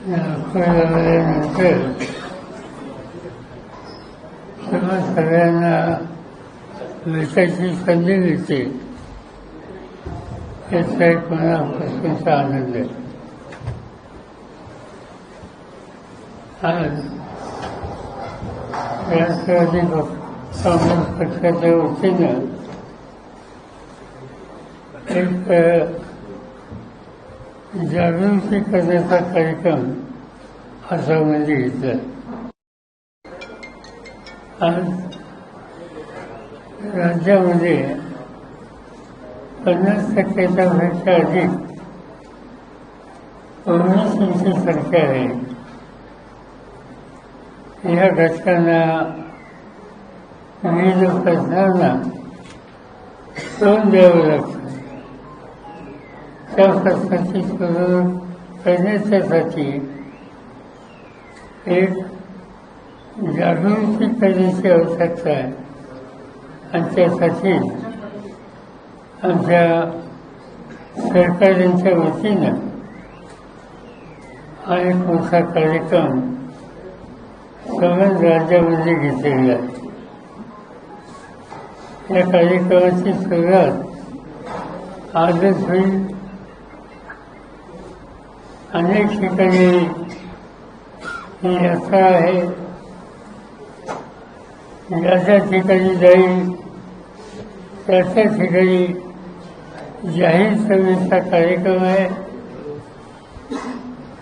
झाल्यानंतर तेव्हा सगळ्यांना भेटायची संधी मिळते याचा एक मनापासूनचा आनंद आहे. आज राष्ट्रवादी काँग्रेस पक्षाच्या वतीनं एक जागृती करण्याचा कार्यक्रम आसाममध्ये घेतला. आज राज्यामध्ये 50%च्या पेक्षा अधिक ओबीसीची संख्या आहे. या घटकांना विविध प्रश्नांना तोंड द्यावं लागतं. त्या प्रश्नाची सुरुवात करण्यासाठी एक जागृती करण्याची आवश्यकता आहे आणि त्यासाठी आमच्या सरकारांच्या वतीनं हा एक मोठा कार्यक्रम सगळ्या राज्यामध्ये घेतलेला आहे. या कार्यक्रमाची सुरुवात आजच होईल. अनेक ठिकाणी ही यात्रा आहे. ज्या ठिकाणी जाईल त्या ठिकाणी जाहीर सभेचा कार्यक्रम आहे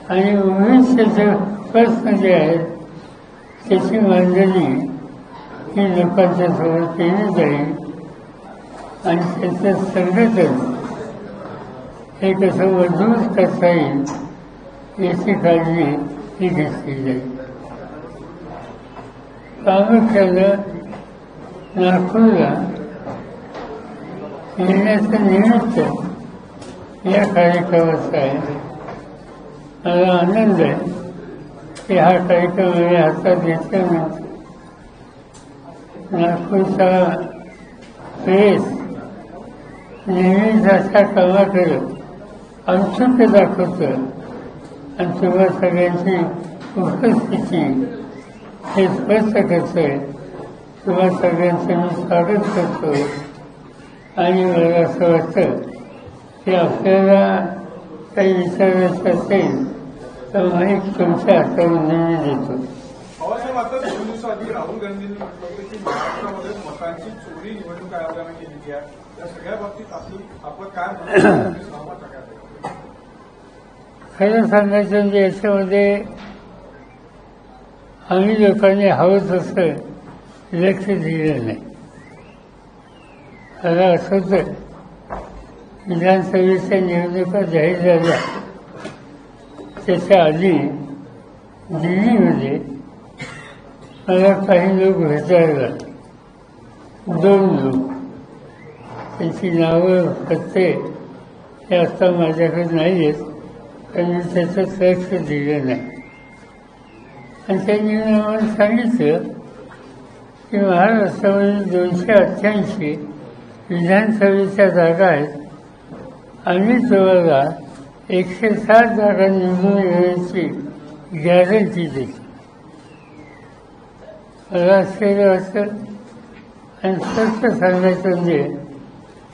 आणि भविष्याचे प्रश्न जे आहेत त्याची मांडणी ही लोकांच्या समोर केली जाईल आणि त्याचं संघटन हे कसं मजबूत करता येईल याची काळजी ही घेतली जाईल. प्रामुख्यानं नागपूरला येण्याचं निमित्त या कार्यक्रमाचा आहे. मला आनंद आहे की हा कार्यक्रम मी हातात घेतल्यानंतर नागपूरचा प्रेस नेहमीच अशा कामाकडे औत्सुक्य दाखवतं आणि तुम्हा सगळ्यांची उपस्थिती हे स्पष्ट करतोय. तुम्हा सगळ्यांचं मी स्वागत करतो आणि मला असं वाटतं की आपल्याला काही विचारायचं असेल तर माहीत तुमच्या हातावर नेहमी देतो. बाबासाहेब, आता 2 दिवसाआधी राहुल गांधींनी म्हटलं होतं की महाराष्ट्रामध्ये मतांची चोरी निवडणूक आयोगाने केलेली आहे. या सगळ्या बाबतीत आपण काय खरं सांगायचं म्हणजे याच्यामध्ये आम्ही लोकांनी हवं तसं लक्ष दिलं नाही. मला असंच विधानसभेच्या निवडणुका जाहीर झाल्या त्याच्या आधी दिल्लीमध्ये मला काही लोक भेटायला, 2 लोक, त्यांची नावं पत्ते हे आता माझ्याकडे नाही आहेत कारण मी त्याचं लक्ष दिलं नाही. आणि त्यांनी आम्हाला सांगितलं की महाराष्ट्रामध्ये 288 विधानसभेच्या जागा आहेत. आम्ही तुम्हाला 107 जागा निवडून येण्याची गॅरंटी देतो. मला आश्चर्य वाटतं आणि स्पष्ट सांगायचं म्हणजे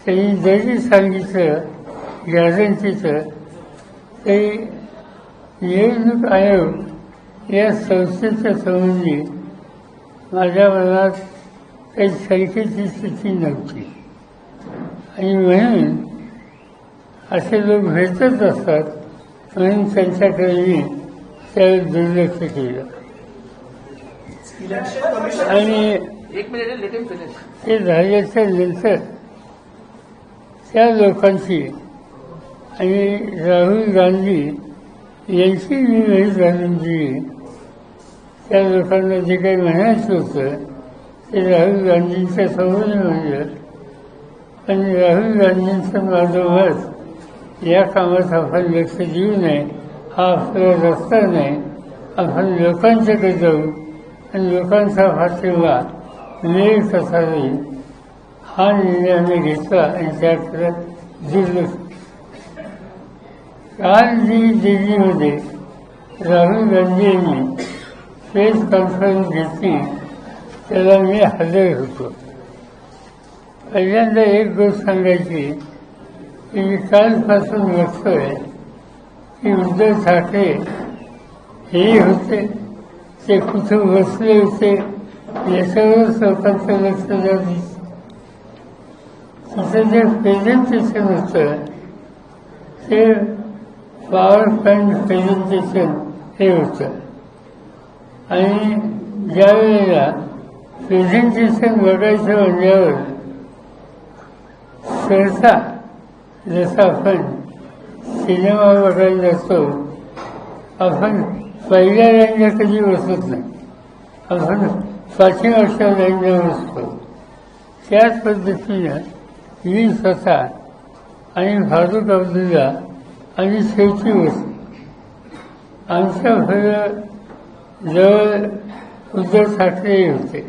त्यांनी जरी सांगितलं गॅरंटीचं तरी निवडणूक आयोग या संस्थेच्या संबंधी माझ्या मनात काही शंकेची स्थिती नव्हती आणि म्हणून असे लोक भेटत असतात म्हणून त्यांच्याकडे मी त्यावेळी दुर्लक्ष केलं. आणि ते झाल्याच्या नंतर त्या लोकांची आणि राहुल गांधी यांची मी वेळ घालून दिली. त्या लोकांना जे काही म्हणायचं होतं ते राहुल गांधींच्या समोर म्हणलं आणि राहुल गांधींचं माझं मत या कामात आपण लक्ष देऊ नये, हा आपला रस्ता नाही. आपण लोकांच्याकडे जाऊ आणि लोकांचा पाठिंबा मिळेल कसा होईल हा निर्णय आम्ही घेतला आणि त्याकडे दुर्लक्ष. काल जी दिल्लीमध्ये राहुल गांधी यांनी प्रेस कॉन्फरन्स घेतली त्याला मी हजर होतो. पहिल्यांदा एक गोष्ट सांगायची की मी कालपासून बघतोय की उद्धव ठाकरे हेही होते, ते कुठं बसले होते याच्यावरच लोकांचं लक्ष जात तिथं जे प्रेझेंटेशन होतं ते पॉवर पॉईंट प्रेझेंटेशन हे होतं. आणि ज्या वेळेला प्रेझेंटेशन बघायचं म्हणल्यावर सहसा जसं आपण सिनेमा बघायला जातो आपण पहिल्या लाईनला कधी बसत नाही, आपण पाठीमागच्या लाईनला बसतो. त्याच पद्धतीनं मी स्वतः आणि फारुख अब्दुल्ला आणि शेवटी बसतो. आमच्या भर जवळ उद्धव ठाकरे होते,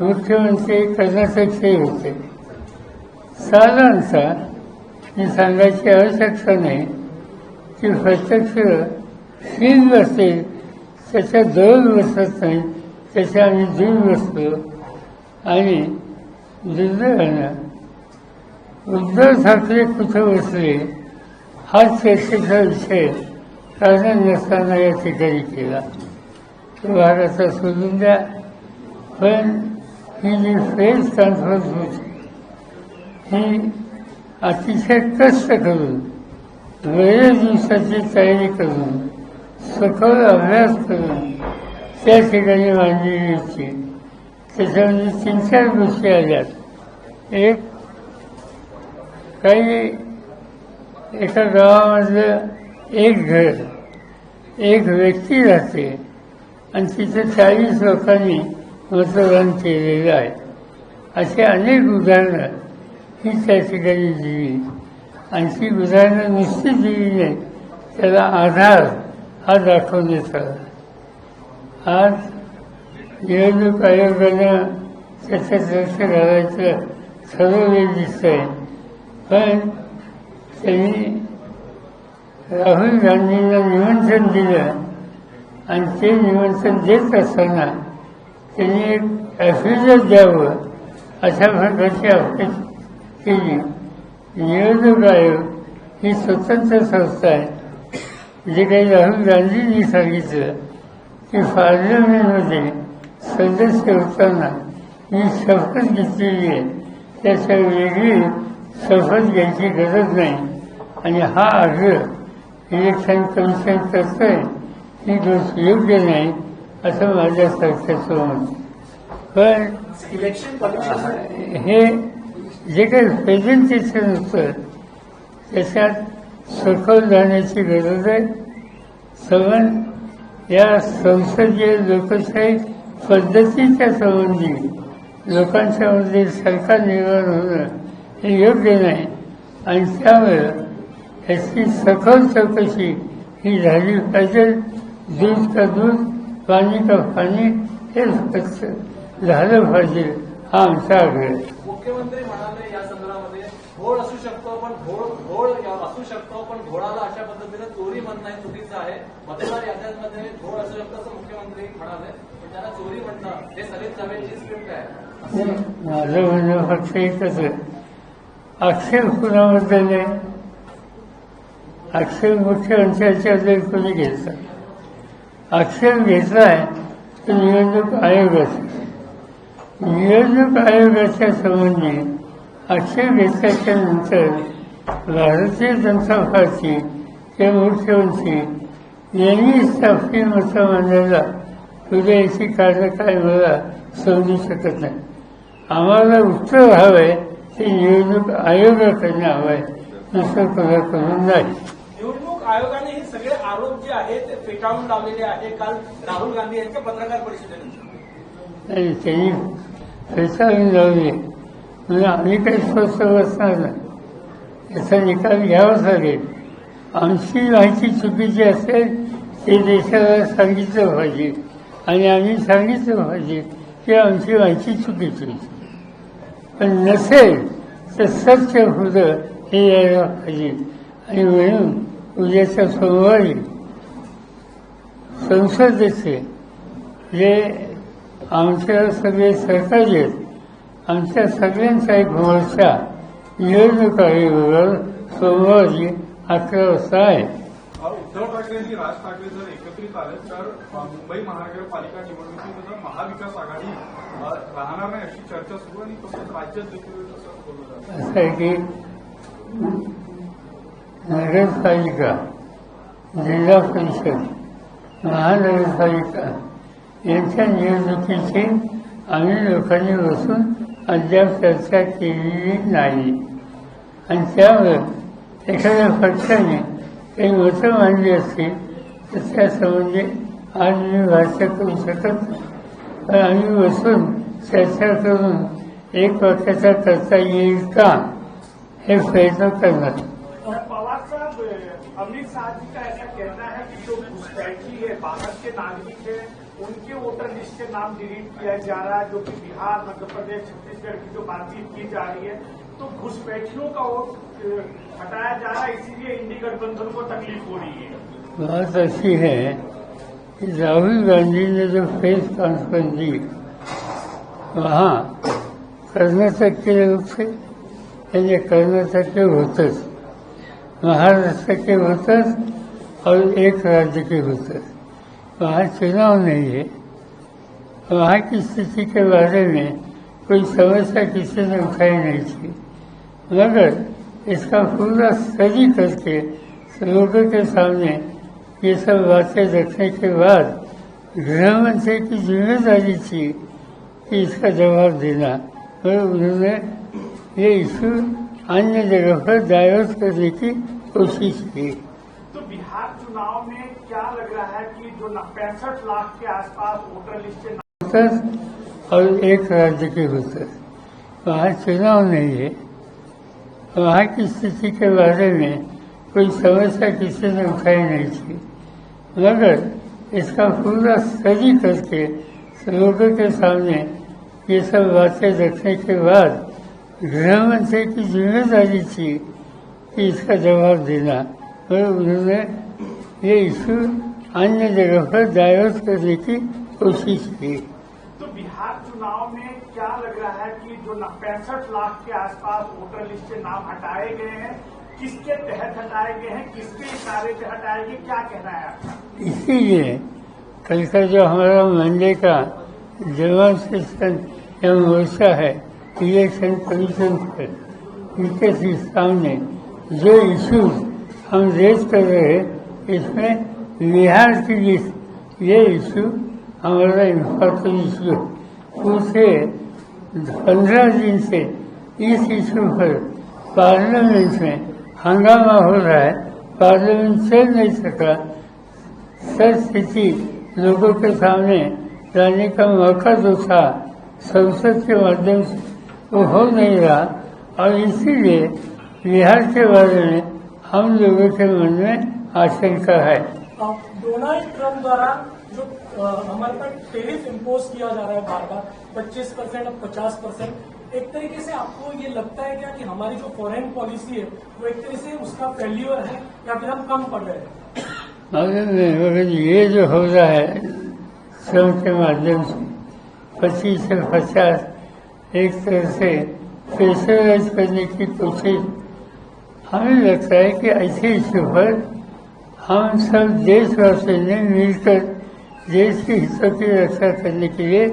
मुख्यमंत्री कर्नाटकचे होते. साधारणतः मी सांगायची आवश्यकता नाही की प्रत्यक्ष तीन बसते त्याच्या जवळ बसत नाही, त्याच्या आम्ही दूर बसतो. आणि दुर्दैवानं उद्धव ठाकरे कुठं बसले हा चर्चेचा विषय कारण नसताना या ठिकाणी केला. तो भारताचा सोडून द्या, पण ही जी प्रेस कॉन्फरन्स होती ही अतिशय कष्ट करून बरेच दिवसाची तयारी करून सखोल अभ्यास करून त्या ठिकाणी मांडलेली होती. त्याच्यामध्ये 3-4 गोष्टी आल्यात. एक, काही एका गावामधलं एक घर, एक व्यक्ती राहते आणि तिथे 40 लोकांनी मतदान केलेलं आहे. अशी अनेक उदाहरणं ही त्या ठिकाणी दिली. आणि ती उदाहरणं नुसती दिली नाही, त्याला आधार हा दाखवण्यात आला. आज निवडणूक आयोगानं त्याच्यात लक्ष घालायचं ठरवले दिसतंय, पण त्यांनी राहुल गांधींना निमंत्रण दिलं आणि ते निमंत्रण देत असताना त्यांनी एक ॲफिडेव्हिट द्यावं अशा प्रकारची अपेक्षा केली. निवडणूक आयोग ही स्वतंत्र संस्था आहे. जे काही राहुल गांधींनी सांगितलं की पार्लमेंटमध्ये सदस्य होताना मी शपथ घेतलेली आहे, त्याच्या वेगळी शपथ घ्यायची गरज नाही आणि हा आग्रह इलेक्शन कमिशन करतोय ही गोष्ट योग्य नाही असं माझ्या सरकारचं मत. पण हे जे काही प्रेझेंटेशन होतं त्याच्यात सखोल जाण्याची गरज आहे. संबंध या संसदीय लोकशाही पद्धतीच्या संबंधी लोकांच्या मध्ये सरकार निर्माण होणं हे योग्य नाही आणि त्यामुळं याची सखोल चौकशी ही झाली पाहिजे. दूध का दूध, पाणी का पाणी हे झालं पाहिजे हा आमचा आग्रह. मुख्यमंत्री म्हणाले या संदर्भामध्ये घोळ असू शकतो पण घोळ असू शकतो पण घोळाला अशा पद्धतीने चोरी म्हणणं हे चुकीचं आहे. मतदार याद्यांमध्ये घोळ असू शकतो असं मुख्यमंत्री म्हणाले, पण त्याला चोरी म्हणणं हे सगळी सभेची स्क्रिप्ट आहे. माझं म्हणणं फक्त एकच आहे, अक्षर कुणाबद्दल आहे, अक्षर मुख्यमंत्र्यांच्याबद्दल कोणी घेतला. अक्षर घेतलाय तर निवडणूक आयोगाचा. निवडणूक आयोगाच्या संबंधी अक्षर घेतल्याच्या नंतर भारतीय जनता पार्टी ते मुख्यमंत्री यांनी आपली मतं मांडायला पुढे याची कारणं काय मला समजू शकत नाही. आम्हाला उत्तर हवंय ते निवडणूक आयोगाकडनं हवंय, दुसरं कोणाकडून नाही. निवडणूक आयोगाने हे सगळे आरोप जे आहेत ते फेटाळून लावलेले आहे काल राहुल गांधी यांच्या पत्रकार परिषदेनंतर. आणि त्यांनी फेटाळून लावले म्हणजे आम्ही काही स्वस्थ बसणार नाही, याचा निकाल घ्यावाच लागेल. आमची माहिती चुकीची असेल ते देशाला सांगितलं पाहिजे आणि आम्ही सांगितलं पाहिजे की आमची माहिती चुकीची, पण नसेल तर सत्य होतं हे यायला पाहिजे. आणि म्हणून उद्याच्या सोमवारी संसदेचे जे आमच्या सगळे सहकारी आहेत, आमच्या सगळ्यांचा एक मोर्चा निवडणूक आयोगावर सोमवारी 11 वाजता आहे. उद्धव ठाकरे आणि राज ठाकरे जर एकत्रित आले तर मुंबई महानगरपालिका निवडणुकीत महाविकास आघाडी राहणार नाही अशी चर्चा सुरू आणि तसंच राज्यात देखील असं बोललं जातं. असं आहे की नगरपालिका, जिल्हा परिषद, महानगरपालिका यांच्या निवडणुकीची आम्ही लोकांनी बसून अद्याप चर्चा केलेली नाही आणि त्यामुळे एखाद्या पक्षाने काही मतं मांडली असतील तर त्यासंबंधी आज मी भाष्य करू शकत नाही. पण आम्ही बसून चर्चा करून एक पक्षाचा करता येईल का हे प्रयत्न करणार. पवार साहब, अमित शाह जी का ऐसा कहना है कि जो घुसपैठी है, बाहर के नागरिक है, उनके वोटर लिस्ट से नाम डिलीट किया जा रहा है, जो कि बिहार, मध्य प्रदेश, छत्तीसगढ़ की जो बातचीत की जा रही है, तो घुसपैठियों का वोट हटाया जा रहा है, इसीलिए इंडी गठबंधन को तकलीफ हो रही है. बात ऐसी है कि राहुल गांधी ने जो प्रेस कॉन्फ्रेंस दी वहाँ कर्नाटक के लोग थे, यानी कर्नाटक के वोटर्स, महाराष्ट्र के वोटर्स और एक राज्य के वोटर्स. वहाँ चुनाव नहीं है. वहाँ की स्थिति के बारे में कोई समस्या किसी ने उठाई नहीं थी, मगर इसका पूरा स्टडी करके लोगों के सामने ये सब बातें रखने के बाद गृह मंत्री की जिम्मेदारी थी कि इसका जवाब देना, और उन्होंने ये इशू अन्य जगह पर डाइवर्ट करने की कोशिश की. तो बिहार चुनाव में क्या लग रहा है कि जो 65 लाख के आसपास वोटर लिस्ट से वोटर्स और एक राज्य के वोटर्स, वहाँ चुनाव नहीं है. वहाँ की स्थिति के बारे में कोई समस्या किसी ने उठाई नहीं थी, मगर इसका पूरा स्टडी करके लोगों के सामने ये सब बातें रखने के बाद गृह मंत्री की जिम्मेदारी थी कि इसका जवाब देना, और उन्होंने ये इशू अन्य जगह पर डाइवर्ट करने की कोशिश की. तो बिहार चुनाव में क्या लग रहा है कि जो 65 लाख के आसपास वोटर लिस्ट से नाम हटाए गए हैं, किसके तहत हटाए गए हैं, किसके इशारे पे हटाए गए, क्या कहना है आपका? इसीलिए कल का जो हमारा मंडे का डेमोन्स्ट्रेशन या मोर्चा है इलेक्शन कमीशन पर, उनके सामने जो इश्यूज हम रेज कर रहे हैं, इसमें बिहार की लिस्ट, ये इशू हमारा इम्पोर्टेंट इशू. उससे 15 दिन से इस इशू पर पार्लियामेंट में हंगामा हो रहा है. पार्लियामेंट चल नहीं सका. सच स्थिति लोगों के सामने लाने का मौका जो था संसद के माध्यम से वो हो नहीं रहा, और इसीलिए बिहार के बारे में हम लोगों के मन में आशंका है. डोनाल्ड ट्रंप द्वारा जो हमारे पर टेरिफ इम्पोज किया जा रहा है बार बार 25% अब 50%, एक तरीके से आपको ये लगता है क्या कि हमारी जो फॉरेन पॉलिसी है वो एक तरीके से उसका फेल्यूर है या फिर हम कम पड़ रहे हैं? मगर ये जो हो रहा है श्रम के माध्यम से 25 से 50 एक तरह से प्रेशराइज करने की कोशिश, हमें लगता है कि ऐसे इश्यू पर हम सब देशवासियों ने मिलकर देश के हितों की रक्षा करने के लिए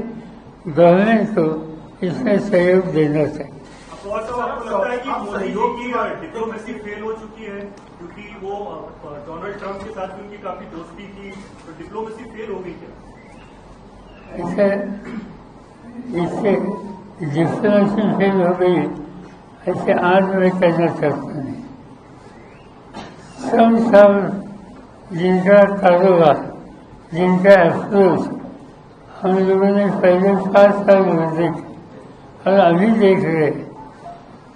गवर्नमेंट को इसमें सहयोग देना चाहिए. आपको लगता है कि मोदी की डिप्लोमेसी फेल हो चुकी है, क्योंकि वो डोनाल्ड ट्रंप के साथ उनकी काफी दोस्ती थी, तो डिप्लोमेसी फेल हो गई क्या? ऐसे इससे डिप्लोमेसी फेल हो गई, ऐसे आज मैं कहना चाहता हूँ. सब जिनका कारोबार, जिनका अप्रोच हम लोगों ने पहले 5 साल में देखे और अभी देख रहे,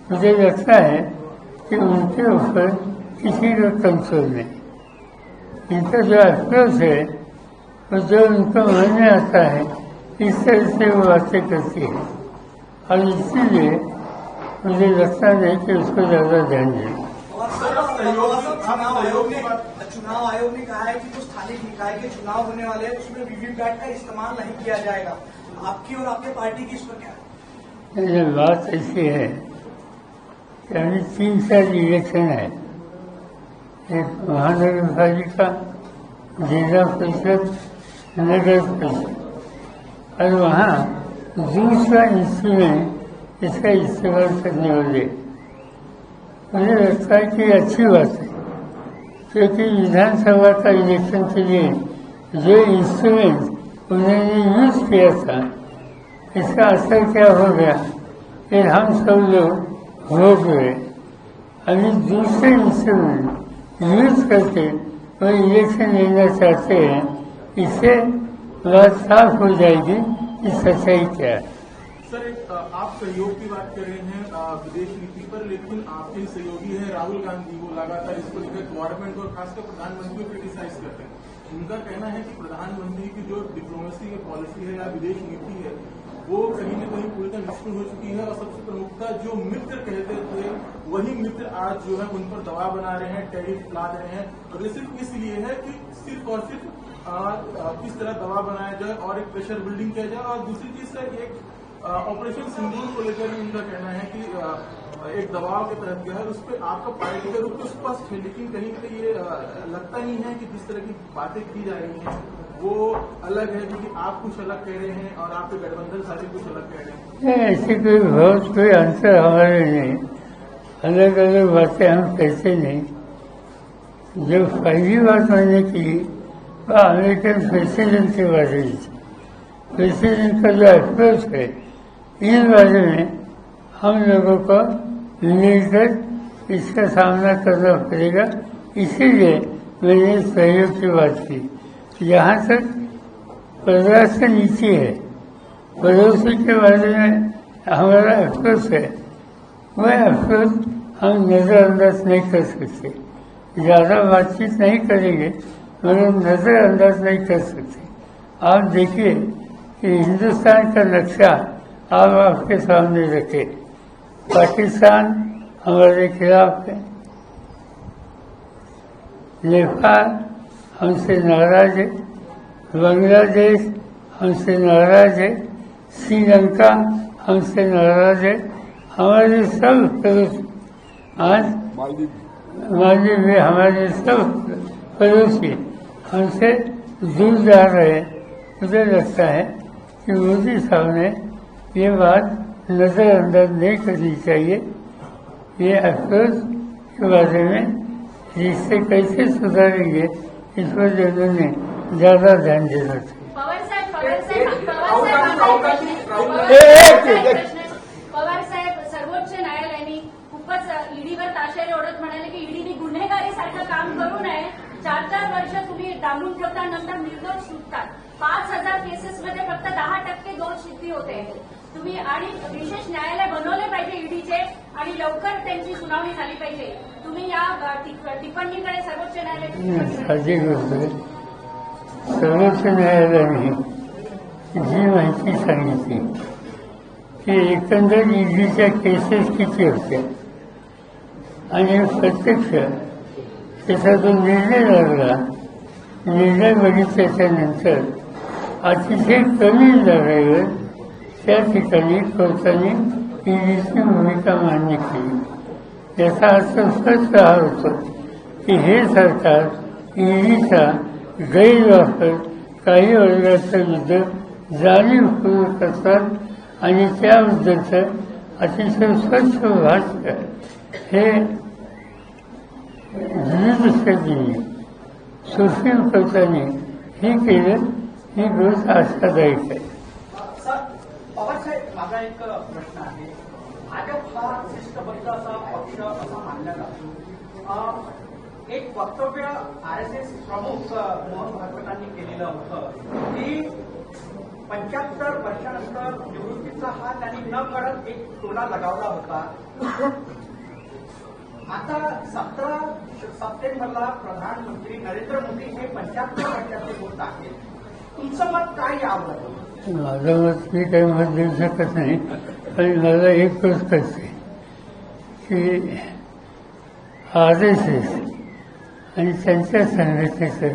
मुझे लगता है कि उनके ऊपर किसी का कंट्रोल नहीं. इनका जो अप्रोच है वो जो उनको मन में आता है इस तरह से वो बातें करती है, और इसीलिए मुझे लगता नहीं कि उसको ज़्यादा ध्यान दें. चुनाव आयोग ने कहा है कि जो स्थानिक निकाय के चुनाव होने वाले हैं उसमें वीवीपैट का इस्तेमाल नहीं किया जाएगा। आपकी और आपके पार्टी की इस पर क्या है? बात ऐसी है कि अभी 3 साल इलेक्शन है, एक महानगर पालिका, जिला परिषद, नगर परिषद, और वहाँ दूसरा इंस्ट्रूमेंट इसका इस्तेमाल करने वाले। मुझे लगता है कि अच्छी बात है, क्योंकि विधानसभा का इलेक्शन के लिए जो इंस्ट्रूमेंट उन्होंने यूज किया था, इसका असर क्या हो गया कि हम सब लोग हो गए। अभी दूसरे इंस्ट्रूमेंट यूज करके वो इलेक्शन लेना चाहते हैं, इससे बात साफ हो जाएगी कि सच्चाई क्या है। सर, आप सहयोग की बात कर रहे हैं विदेश नीति पर, लेकिन आपके सहयोगी हैं राहुल गांधी, वो लगातार इसको लेकर गवर्नमेंट और खासकर प्रधानमंत्री को क्रिटिसाइज करते हैं। उनका कहना है कि प्रधानमंत्री की जो डिप्लोमेसी की पॉलिसी है या विदेश नीति है, वो कहीं न कहीं पूरी तरह निष्फल हो चुकी है, और सबसे प्रमुखता जो मित्र कहते थे वही मित्र आज जो है उन पर दबाव बना रहे हैं, टैरिफ ला रहे हैं। और ये सिर्फ इसलिए है कि सिर्फ और सिर्फ किस तरह दबाव बनाया जाए और एक प्रेशर बिल्डिंग किया जाए। और दूसरी चीज सर, एक ऑपरेशन सिंदूर को लेकर उनका कहना है कि एक दबाव के तहत गया है, उस पर आपका पार्टी का रुख तो स्पष्ट है, लेकिन कहीं कहीं ये लगता नहीं है कि जिस तरह की बातें की जा रही हैं वो अलग है, क्योंकि आप कुछ अलग कह रहे हैं और आपके गठबंधन साथी कुछ अलग कह रहे हैं। ऐसी कोई बहुत कोई अंतर हमारे नहीं, अलग अलग बातें हम कहते नहीं। जो पहली बात मैंने की वो अमेरिकन प्रेसिडेंट के बारे में, प्रेसिडेंट का जो अप्रोच है, इन बारे में हम लोगों को मिलकर इसका सामना करना पड़ेगा। इसीलिए मैंने सहयोग की बात की। जहाँ तक परराष्ट्र नीति है, पड़ोसी के बारे में हमारा अप्रोच है, वह अप्रोच हम नज़रअंदाज नहीं कर सकते। ज़्यादा बातचीत नहीं करेंगे मगर नज़रअंदाज नहीं कर सकते। आप देखिए कि हिंदुस्तान का नक्शा आप आपके सामने रखे, पाकिस्तान हमारे खिलाफ है, नेपाल हमसे नाराज है, बांग्लादेश हमसे नाराज है, श्रीलंका हमसे नाराज है। हमारे सब पड़ोसी आज मालदीव में हमारे सब पड़ोसी हमसे दूर जा रहे हैं। मुझे लगता है कि मोदी साहब ने ये बात नज़रअंदाज नहीं करनी चाहिए। ये अफसोस के बारे में जिससे कैसे सुधारेंगे इस पर उन्होंने ज़्यादा ध्यान देना चाहिए। पवार साहेब, सर्वोच्च न्यायालयाने खूपच ईडीवर ताशेरे ओढत म्हणाले की ईडीने गुन्हेगारी सारखं काम करू नये। 4 वर्ष तुम्ही डांबून ठेवता, नंतर निर्दोष सुटतात। 5000 केसेसमध्ये फक्त 10% दोष सिद्धी होते। तुम्ही आणि विशेष न्यायालय बनवले पाहिजे ईडीचे आणि लवकर त्यांची सुनावणी झाली पाहिजे। तुम्ही या टिप्पणीकडे सर्वोच्च न्यायालयाची साधी गोष्ट आहे, सर्वोच्च न्यायालयाने जी माहिती सांगितली की एकंदर ईडीच्या केसेस किती होत्या आणि प्रत्यक्ष त्याचा जो निर्णय लागला, निर्णय बघितल्याच्यानंतर अतिशय कमी जागेवर त्या ठिकाणी कोर्टाने ईडीची भूमिका मान्य केली। याचा अर्थ स्पष्ट हा होतो की हे सरकार ईडीचा गैरवापर काही वर्गाच्या विरुद्ध जाणीवपूर्वक करतात आणि त्याबद्दलचं अतिशय स्वच्छ भाष्य हे विविध पद्धतीने सुप्रीम कोर्टाने हे केलं, ही गोष्ट आशादायक आहे। पवार साहेब, माझा एक प्रश्न आहे। भाजप हा शिस्तबद्ध असा पक्ष असा मानला जातो। एक वक्तव्य आरएसएस प्रमुख मोहन भागवतांनी केलेलं होतं की 75 वर्षानंतर निवृत्तीचा हा त्यांनी न कळत एक टोला लगावला होता। आता 17 सप्टेंबरला प्रधानमंत्री नरेंद्र मोदी हे 75 वर्षाचे होत आहेत। तुमचं मत काय यावर? माझं मत मी काही मत देऊ शकत नाही, पण मला एक गोष्ट कळते की RSS आणि त्यांच्या संघटनेचं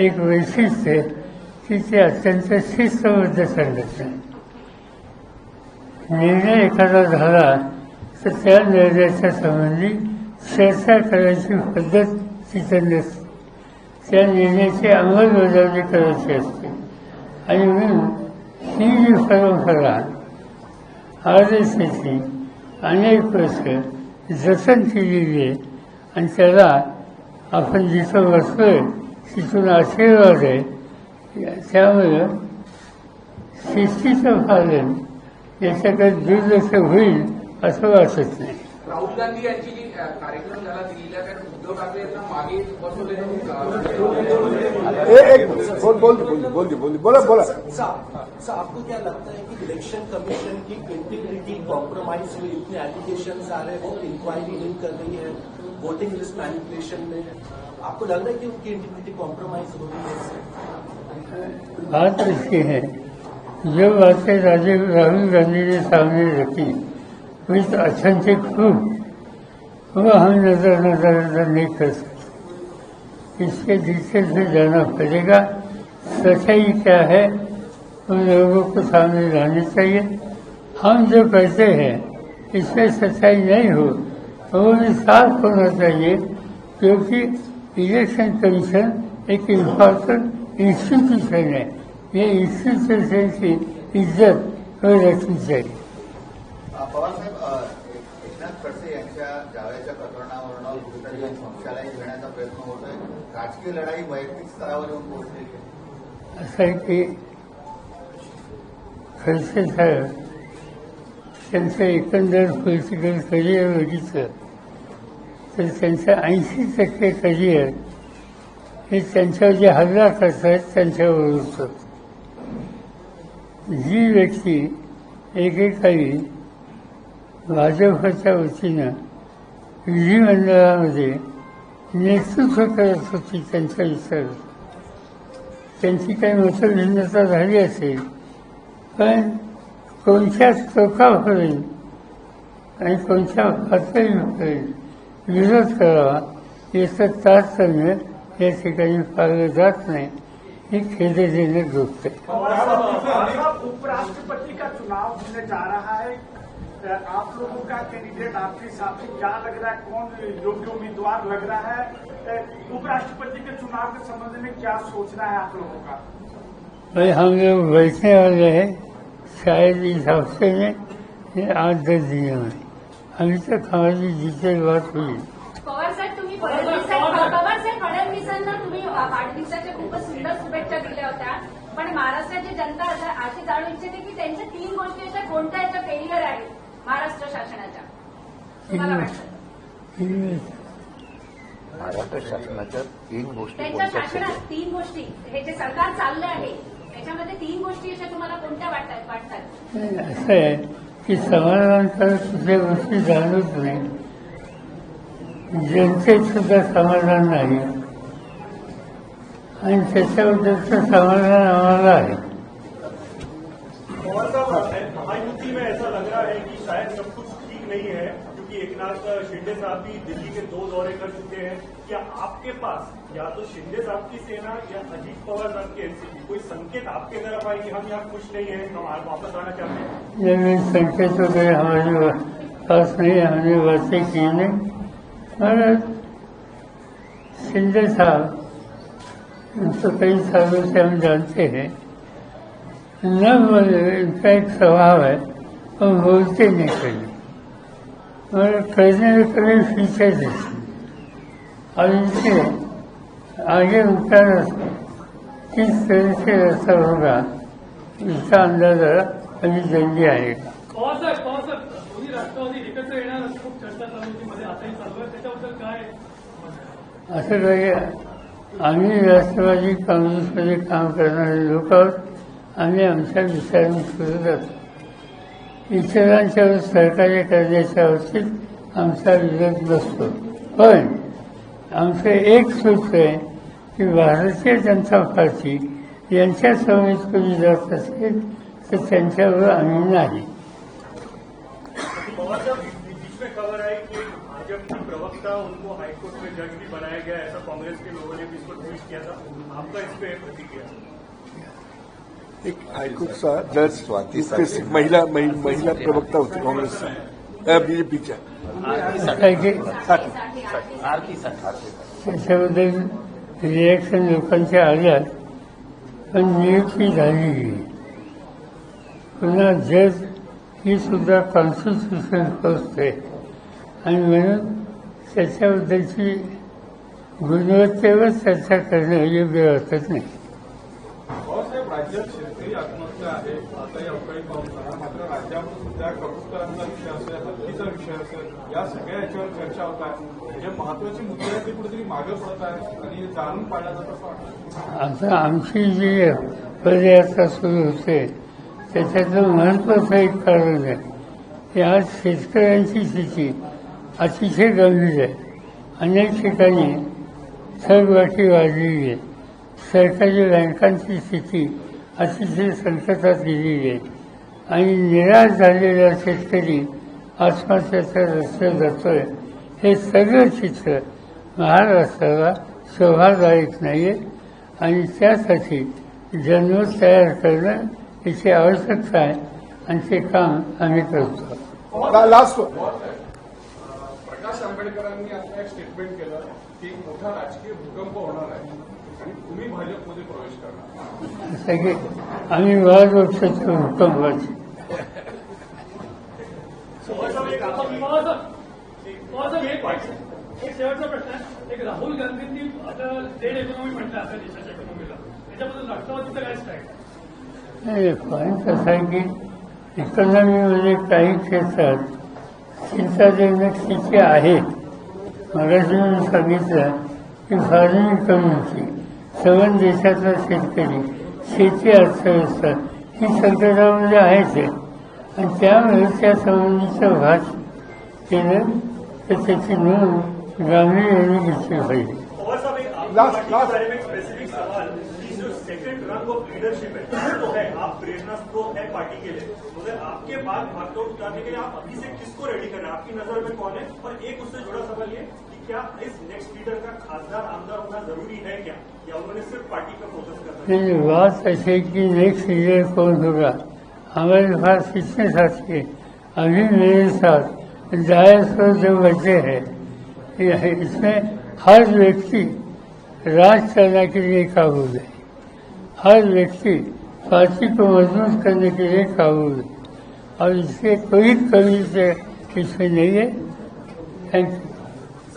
एक वैशिष्ट्य की ते अत्यंत शिस्तबद्ध संघटना. निर्णय एखादा झाला तर त्या निर्णयाच्या संबंधी चर्चा करायची पद्धत तिथं नसते. त्या निर्णयाची अंमलबजावणी करायची असते. आणि म्हणून ही जी परंपरा RSSची अनेक वर्ष जतन केलेली आहे आणि त्याला आपण जिथं बसलोय तिथून आशीर्वाद आहे. त्यामुळं शिस्तीचं पालन याच्याकडे दुर्लक्ष होईल असं वाटत नाही. राहुल गांधी यांची जी कार्यक्रम झाला दिल्लीला त्यात उद्धव ठाकरे यांना मागे बसवलेलं बोला. आपको क्या लगता है कि इलेक्शन कमीशन की इंटीग्रिटी कॉम्प्रोमाइज हुई? इतने एलिगेशन आ रहे हैं, वो इंक्वायरी नहीं कर रही है वोटिंग लिस्ट मैनिपुलेशन में. आपको लग रहा है कि उनकी इंटीग्रिटी कॉम्प्रोमाइज हो रही है? बात ऐसी है, जो बातें राहुल गांधी ने सामने रखी विथ ऑथेंटिक प्रूफ वो हम नजर नहीं कर सकते. इसके डिटेल से जाना पड़ेगा. सच्चाई क्या है उन लोगों को सामने लानी चाहिए. हम जो कहते हैं इसमें सच्चाई नहीं हो तो वो भी साफ होना चाहिए, क्योंकि इलेक्शन कमीशन एक इम्पॉर्टेंट इंस्टीट्यूशन है. ये इंस्टीट्यूशन की इज्जत हो रखनी चाहिए. पवारसाहेब, एकनाथ खडसे यांच्या जावयाच्या प्रकरणावरून कुठेतरी पक्षालाही घेण्याचा प्रयत्न होत आहे. राजकीय लढाई वैयक्तिक स्तरावर येऊन पोहोचलेली आहे. असं आहे की खडसे साहेब त्यांचं एकंदर पॉलिटिकल करिअर बघितलं तर त्यांचं 80% करिअर हे त्यांच्यावर जे हल्ला करतात त्यांच्यावर होतं. जी व्यक्ती एकेकाळी भाजपच्या वतीनं विधिमंडळामध्ये नेतृत्व करत होती त्यांच्या विचार, त्यांची काही मतभिन्नता झाली असेल, पण कोणत्या टोकापर्यंत आणि कोणत्या पातळीपर्यंत विरोध करावा याचं तारतम्य या ठिकाणी पाळलं जात नाही. ही खेदजनक गोष्ट आहे. उपराष्ट्रपति का चुनाव होने जा रहा है. आप लोगों का कैंडिडेट आपके हिसाब से क्या लग रहा है, कौन योग्य उम्मीदवार लग रहा है? उपराष्ट्रपति के चुनाव के संबंध में क्या सोचना है आप लोगों का? भाई हम लोग बैठने वाले हैं शायद इस हफ्ते में 8-10 दिनों में. अभी तक हमारी डिटेल बात हुई. पवारसाहेब फडणवीसांना तुम्ही वाढदिवसाच्या खूपच सुंदर शुभेच्छा दिल्या होत्या, पण महाराष्ट्राची जनता अशी जाणून इच्छिते की त्यांच्या 3 गोष्टी अशा कोणत्या याच्या फेल्युअर आहेत महाराष्ट्र शासनाच्या, तुम्हाला वाटतं? महाराष्ट्र शासनाच्या 3 गोष्टी त्यांच्या शासनात 3 गोष्टी, हे जे सरकार चाललं आहे त्याच्यामध्ये 3 गोष्टी अशा तुम्हाला कोणत्या वाटतात? असं आहे की समाधानकारक कुठल्या गोष्टी जाणवत नाही. जनतेत सुद्धा समाधान नाही आणि त्याच्याबद्दलचं समाधान आम्हाला आहे. महायुति में ऐसा लग रहा है कि शायद सब कुछ ठीक नहीं है, क्योंकि एकनाथ शिंदे साहब भी दिल्ली के 2 दौरे कर चुके हैं. क्या आपके पास या तो शिंदे साहब की सेना या अजीत पवार साहब की एनसीपी कोई संकेत आपके तरफ आए कि हम यहाँ खुश नहीं है, हम वापस आना चाहते हैं? ये संकेत वगैरह हमारे पास नहीं, हमने बातें की नहीं. और शिंदे साहब उनको कई सालों से हम जानते हैं, न बोले, इनका एक स्वभाव है वो बोलते नहीं कहीं और करने में कभी पीछे देते. और इनके आगे उनका किस तरह से रास्ता होगा इसका अंदाजा अभी जल्दी आएगा. दोन्ही राष्ट्रवादी एकत्र येणार असं खूप चर्चा चालू होती मध्ये, आताही चालू आहे, त्याच्याबद्दल काय? असं काही आम्ही राष्ट्रवादी काँग्रेसमध्ये काम करणारे लोक आहोत. आम्ही आमच्या विचारांनी पुढे जातो. इतरांच्यावर सहकार्य करण्याच्या बाबतीत आमचा विरोध नसतो, पण आमचं एक सूत्र आहे की भारतीय जनता पार्टी यांच्या समेत कोणी जात असेल तर त्यांच्यावर आम्ही नाही. बीच में खबर आई कि भाजपा प्रवक्ता प्रवक्ता उनको हाईकोर्ट में जज भी बनाया गया, ऐसा कांग्रेस के लोगों ने भी इसको ट्वीट किया था, आपका इस पे प्रतिक्रिया? एक हाईकोर्टचा जज इसके महिला प्रवक्ता होते काँग्रेसचा बीजेपीच्या त्याच्याबद्दल रिॲक्शन लोकांच्या आल्या, पण नियुक्ती झाली. पुन्हा जज ही सुद्धा कॉन्स्टिट्युशनल पोस्ट आहे आणि म्हणून त्याच्याबद्दलची गुणवत्तेवर चर्चा करणं योग्य वाटत नाही. बाबासाहेब, राज्यात शेतकरी आत्महत्या आहे आता या अवकाळी पावसाळा, मात्र राज्यामध्ये सुद्धा कबुतरांचा विषय असेल, हत्तीचा विषय असेल, या सगळ्या याच्यावर चर्चा होत आहे. जे महत्वाचे मुद्दे आहेत ते कुठेतरी मागे पडत आहेत आणि जाणून पाडल्या जात असं वाटतं. आता आमची जी पदयात्रा सुरू होते त्याच्यातलं महत्वाचं एक कारण आहे की आज शेतकऱ्यांची स्थिती अतिशय गंभीर आहे. अनेक ठिकाणी थकबाकी वाढलेली आहे. सरकारी बँकांची स्थिती अतिशय संकटात गेलेली आहे आणि निराश झालेला शेतकरी आत्महत्याच्या रस्त्यावर जातोय. हे सगळं चित्र महाराष्ट्राला शोभादायक नाही आहे आणि त्यासाठी जनमत तयार करणं याची आवश्यकता आहे आणि ते काम आम्ही करतो. लास्ट प्रकाश आंबेडकरांनी आता एक स्टेटमेंट केलं की मोठा राजकीय भूकंप होणार आहे आणि तुम्ही भाजपमध्ये प्रवेश करणार. सगळे आम्ही महाराष्ट्राच्या भूकंपाची एक शेवटचा प्रश्न आहे. एक राहुल गांधींनी आता डेड इकॉनॉमी म्हटलं आता देशाच्या इकॉनॉमीला, त्याच्याबद्दल राष्ट्रवादीचं काय स्टँड? नाही, पॉईंट असा आहे की इकॉनॉमीमध्ये काही क्षेत्रात चिंताजनक स्थिती आहे. मगाशी मी सांगितलं की फार्मिंग कम्युनिटी, सवन देशातला शेतकरी, शेती अर्थव्यवस्था ही संकटामध्ये आहेच आहे आणि त्यामुळे त्या संबंधीचं भाष केलं तर त्याची नोंद गांभीर्याने घेतली पाहिजे. सेकंड रंग ऑफ लीडरशिप है तो है, आप प्रेरणा स्रोत है पार्टी के लिए, मगर आपके बाद भागदौड़ उतारने के लिए आप अभी से किसको रेडी कर रहे हैं? आपकी नजर में कौन है? और एक उससे जुड़ा सवाल ये कि क्या इस नेक्स्ट लीडर का खासदार आमदार होना जरूरी है क्या, या उन्होंने सिर्फ पार्टी का फोकस करना है? नहीं, बात ऐसे कि नेक्स्ट लीडर कौन होगा, हमारे पास इतने साथी है. अभी मेरे साथ 250 जो बच्चे हैं, इसमें हर व्यक्ति राज चलाने के लिए काबुल है. हर व्यक्ति पार्टी को मजबूत करने के लिए काबुल है और इससे कोई कमी से इसमें नहीं है. Thank you.